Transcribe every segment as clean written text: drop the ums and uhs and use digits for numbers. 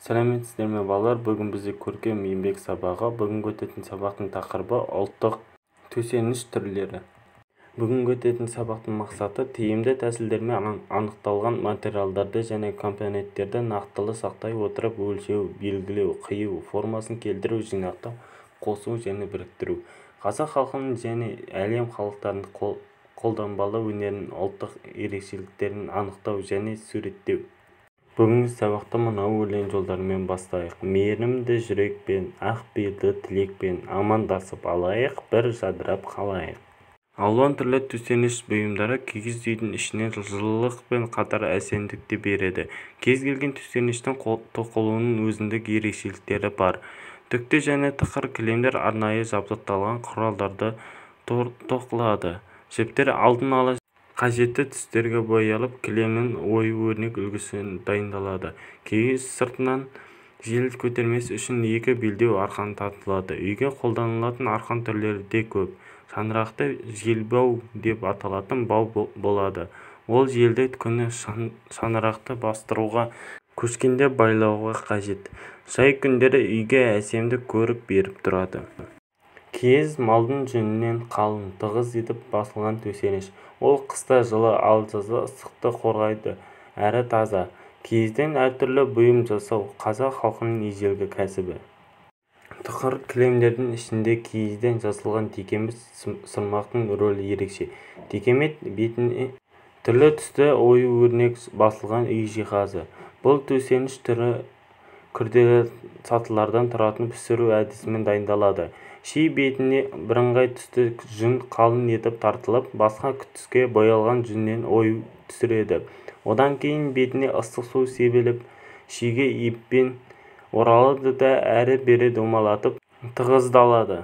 Сәлеметсіздер ме балалар? Бүгін бізде көркем еңбек сабағы. Бүгінгі өтетін сабақтың тақырыбы ұлттық төсеніш түрлері. Бүгінгі өтетін сабақтың мақсаты тиімді тәсілдермен анықталған материалдарды және компоненттерді нақтылы сақтай отырып өлшеу, белгілеу, қию, формасын келтіру, жинақтау, қосу және біріктіру. Қазақ халқының және әлем халықтарының қолданбалы өнерінің ұлттық ерекшеліктерін анықтау және суреттеу. Бүгінгі сабақты мынау өлең жолдарымен бастайық. Мейірімді жүрекпен, ақ пейілді тілекпен амандасып алайық, бір жадырап қалайық. Алуан түрлі төсеніш бұйымдары киіз үйдің ішіне жылылықпен қатар әсемдікті береді. Кез келген төсеніштің тоқылуының өзіндік ерекшеліктері бар. Түкті және тықыр кілемдер арнайы жабдықталған құралдарды тоқылады. Жіптер алдын ала қажетті түстерге боялып, кілемнің ою-өрнек үлгісі дайындалады. Киіз сыртынан жел көтермес үшін екі белдеу арқан тартылады. Үйге қолданылатын арқан түрлері де көп. Шаңырақты желбау деп аталатын бау болады. Ол желді күні шаңырақты бастыруға көшкенде байлауға қажет. Жай күндері үйге әсемдік көрік беріп тұрады. Киіз малдың жүнінен қалың, тығыз етіп басылған төсеніш. Ол қыста жылы, ал жазда ыстықты қорғайды, әрі таза. Киізден әртүрлі бұйым жасау қазақ халқының ежелгі кәсібі. Тықыр кілемдердің ішінде киізден жасалған текемет сырмақтың рөлі ерекше. Текемет бетіне түрлі түсті ою-өрнек басылған үй жиһазы. Бұл төсеніш түрі күрделі сатылардан тұратын пісіру әдісімен дайындалады. Ши бетіне бірыңғай түсті жүн қалың етіп тартылып, басқа түске боялған жүннен ою түсіреді. Одан кейін бетіне ыстық су себіліп, шиге еппен оралады да әрі-бері домалатып тығыздалады.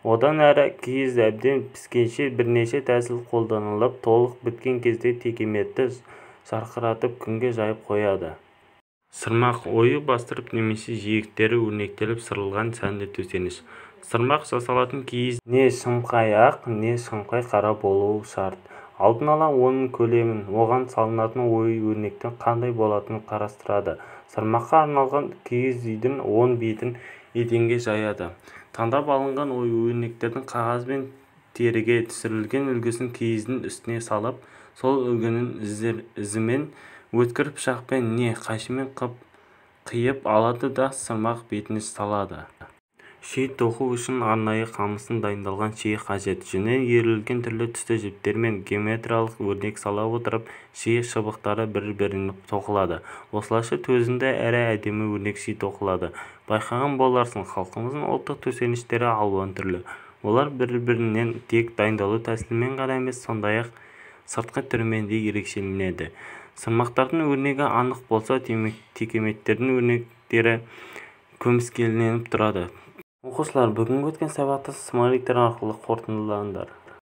Одан әрі киіз әбден піскенше бірнеше тәсіл қолданылып, толық біткен кезде текеметті жарқыратып күнге жайып қояды. Сырмақ ою бастырып немесе жиектері өрнектеліп сырылған сәнді төсеніш. Сырмақ жасалатын киіз не шымқай ақ, не шымқай қара болуы шарт. Алдын ала оның көлемін, оған салынатын ою-өрнектің қандай болатынын қарастырады. Сырмаққа арналған киіз үйдің 10 бетін еденге жаяды. Таңдап алынған ою-өрнектердің қағаз бен теріге түсірілген үлгісін киіздің үстіне салып, сол үлгінің ізімен өткір пышақпен не қайшымен қиып алады да сырмақ бетіне салады. Ши тоқу үшін арнайы қамыстан дайындалған ши қажет. Жүннен иірілген түрлі түсті жіптер мен геометриялық өрнек сала отырып, ши шыбықтары бір-біріне тоқылады. Осылайша төзімді әрі әдемі өрнек ши тоқылады. Байқаған боларсың, халқымыздың ұлттық төсеніштері алуан түрлі. Олар бір-бірінен тек дайындалу тәсілімен ғана емес, сондай-ақ сыртқы түрімен де ерекшеленеді. Сырмақтардың өрнегі анық болса, текеметтердің өрнектері көмескіленіп тұрады. Оқушылар, бүгінгі өткен сабақты смайликтер арқылы қорытындылаңдар.